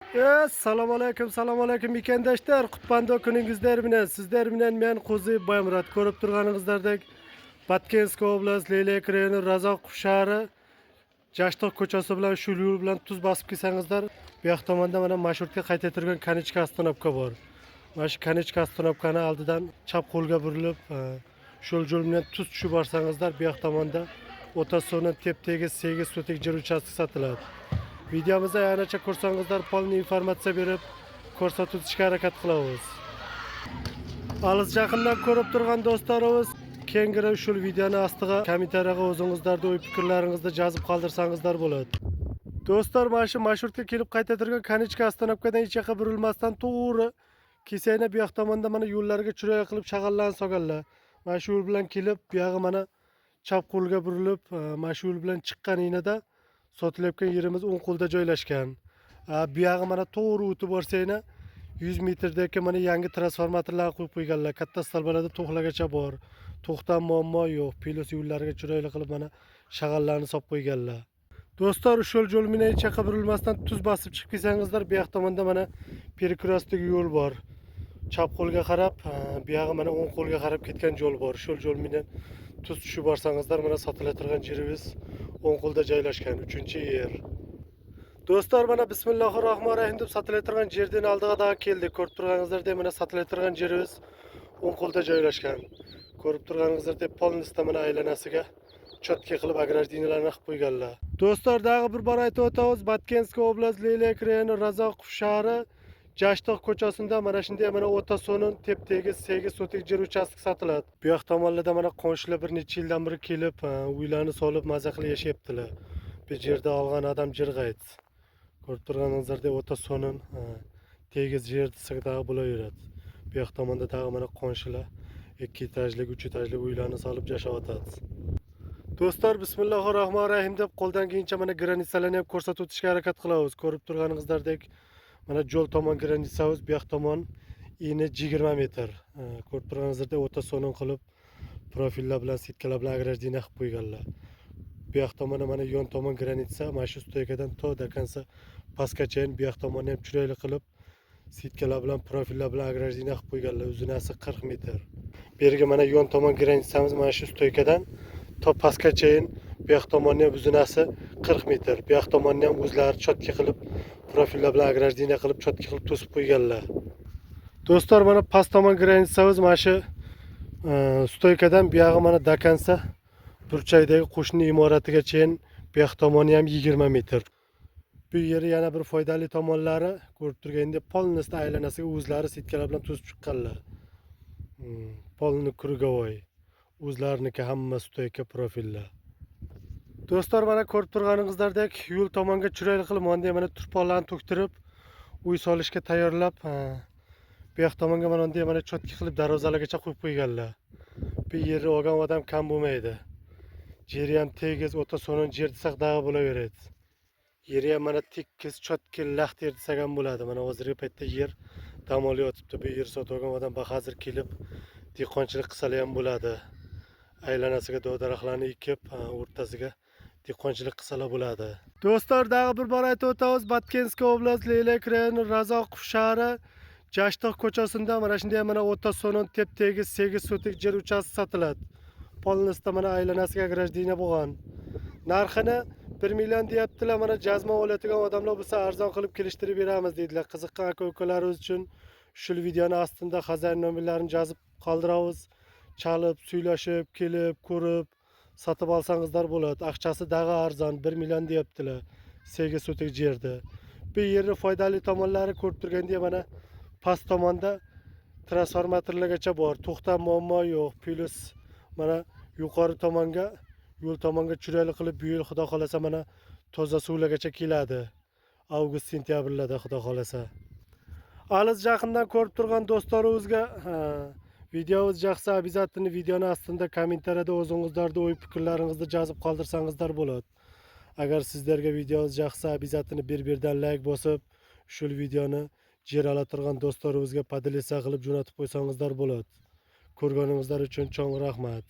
Assalomu alaykum, assalomu alaykum ekandoshlar. Qutbandi kuningizlar bilan. Sizlar bilan men Qo'zi Boymurod. Ko'rib turganingizdek, Batkenskiy oblast, Leylak rayoni, Razoqov shahri, Jashtoq ko'chasi bilan shu yo'l bilan tuz bosib kelsangizlar, bu yoq tomonda mana mashhurga qayta turgan Kanichka Astanovka bor. Mana shu Kanichka Astanovkani oldidan chap qo'lga burilib, sho'l yo'l bilan tuz tushib borsangizlar, bu yoq tomonda o'tasovni tep-tegiz 8 sotik yer uchastkasi sotiladi. Videomizda yanacha ko'rsangizlar, polni informatsiya berib, ko'rsatib o'tishga harakat qilamiz. Aliz yaqindan ko'rib turgan do'stlarimiz, kengiri shu videoni ostiga kommentariyaga o'zingizlarning o'y fikrlaringizni yozib qoldirsangizlar bo'ladi. Do'stlar, mana shu mashhurga kelib qayta turgan Kanichka Astanovkadan hech yoqqa burilmasdan to'g'ri kesayna bu yoq tomonda mana yo'llarga chiroy qilib shag'allanib solganlar. Mana shu yo'l bilan kelib, bu yog'i mana chap qo'lga burilib, mana shu yo'l bilan chiqqan inada sotilayotgan yerimiz o'ng qo'lda joylashgan. Bu yog'i mana to'g'ri o'tib borsanglar 100 metrdagi mana yangi transformatorlar qo'yib qo'yganlar. Katta stalbalarda to'xlagacha bor. To'xtam muammo yo'q. Pilos yo'llarga chiroyli qilib mana shag'allarni solib qo'yganlar. Do'stlar, ushul yo'l bilan hech yoqqa burilmasdan tuz bosib chiqib kelsangizlar, bu yoq tomonda mana перекресток yo'l bor. Chap qo'lga qarab, bu yog'i mana o'ng qo'lga qarab ketgan yo'l bor. Shu yo'l bilan tuz tushib borsangizlar, mana sotilayotgan yerimiz o'ng qo'lda joylashgan 3-yer. Do'stlar, mana bismillahirrohmanirrohim deb sotilayotgan yerdan oldiga da keldik. Ko'rib turganingizdek, mana sotilayotgan yerimiz o'ng qo'lda joylashgan. Ko'rib turganingizdek, polnisda mana aylanasiga chotka qilib agrajdiyalarni qilib qo'yganlar. Do'stlar, dag'i bir bor aytib o'tamiz, Batkenskiy oblast, Leylak rayoni, Razoqov shahri, Jashtoq ko'chasida mana shunday mana o'taso'nin tep-tegiz 8 sotik yer uchastkasi sotiladi. Bu yoq tomonlarda mana qo'shnilar bir necha yildan beri kelib, uylarni solib maza qilib yashayaptilar. Bu yerda olgan odam jirg'aydi. Ko'rib turganingizdek, o'taso'nin tegiz yer desak bo'laveradi. Bu yoq tomonda dag'i mana qo'shnilar 2 etajli, 3 etajli uylarni solib yashayotadi. Do'stlar, bismillahirrohmanirrohim deb qo'ldan kelgancha mana granitsalarni ham ko'rsatib o'tishga harakat qilamiz. Ko'rib turganingizdek, mana yo'l tomon granitsamiz, bu yoq tomon eni 20 metr. Ko'rib turganingizdek, o'taso'nin qilib profillar bilan, sitkalar bilan agrajdiya qilib qo'yganlar. Bu yoq tomon mana yon tomon granitsa, mana shu stoykadan to do konca pastgacha bu yoq tomonni ham chiroyli qilib sitkalar bilan, profillar bilan agrajdiya qilib qo'yganlar. Uzunasi 40 metr. Bu yerga mana yon tomon granitsamiz mana shu stoykadan to pastgacha bu yoq tomonni ham uzunasi 40 metr. Bu yoq tomonni ham o'zlari chotka qilib, profillar bilan agrajdiya qilib, chotka qilib to'sib qo'yganlar. Do'stlar, mana past tomon granitsamiz mana shu stoykadan bu yog'i mana do konca burchakdagi qo'shni imoratigacha bu yoq tomoni ham 20 metr. Bu yeri yana bir foydali tomonlari, ko'rib turgandek, polnisda aylanasiga o'zlari sitkalar bilan to'sib chiqqanlar. Polni krugovoy. O'zlariniki hamma stoyka profillar. Do'stlar, mana ko'rib turganingizdek, yo'l tomonga chiroyli qilib mana turpoqlarni to'ktirib, uy solishga tayyorlab, bu yoq tomonga mana chotka qilib darvozalargacha qo'yib qo'yganlar. Bu yerni olgan odam kam bo'lmaydi. Yeri ham tegiz, o'taso'nin yer desak dag'i bo'laveradi. Yeri ham mana tekis, chotka, laxt yer desak ham bo'ladi. Mana hozirgi paytda yer dam olayotibdi. Bu yer sotib olgan odam hozir kelib dehqonchilik qilsalar ham bo'ladi. Aylanasiga daraxtlarni ekib, o'rtasiga dehqonchilik qilsalar bo'ladi. Do'stlar, dag'i bir bor aytib o'tamiz, Batkenskiy oblast, Leylak rayoni, Razoqov shahri, Jashtoq ko'chasida mana shunday mana o'taso'nin tep-tegiz 8 sotik yer uchastkasi sotiladi. Polnisda mana aylanasiga agrajdiya bo'lgan. Narxini 1 million deyaptilar. Mana jazma oladigan odamlar bo'lsa arzon qilib kelishtirib beramiz deydilar. Qiziqqan aka-ukalarimiz uchun shu videoni ostida xazina nomerlarini yozib qoldiramiz. Chalib, suylashib, kelib, ko'rib, sotib olsangizlar bo'ladi. Aqchasi dag'i arzon, 1 million deyaptilar. 8 sotik yerda. Bu yerning foydali tomonlari ko'rib turgandek mana past tomonda transformatorlargacha bor. To'xtam muammo yo'q. Plus mana yuqori tomonga, yo'l tomonga chiroyli qilib bu yil xudo xolasa mana toza suvlargacha keladi. Avgust, sentyabrlarda xudo xolasa. Aliz yaqindan ko'rib turgan do'stlarimizga videomiz yoqsa, обязательно videoni ostida kommentariyada o'zingizlarning o'y fikrlaringizni yozib qoldirsangizlar bo'ladi. Agar sizlarga videomiz yoqsa, обязательно bir-birdan like bosib, shu videoni yer ola turgan do'stlarimizga podelitsiya qilib jo'natib qo'ysangizlar bo'ladi. Ko'rganingizlar uchun cho'ng rahmat.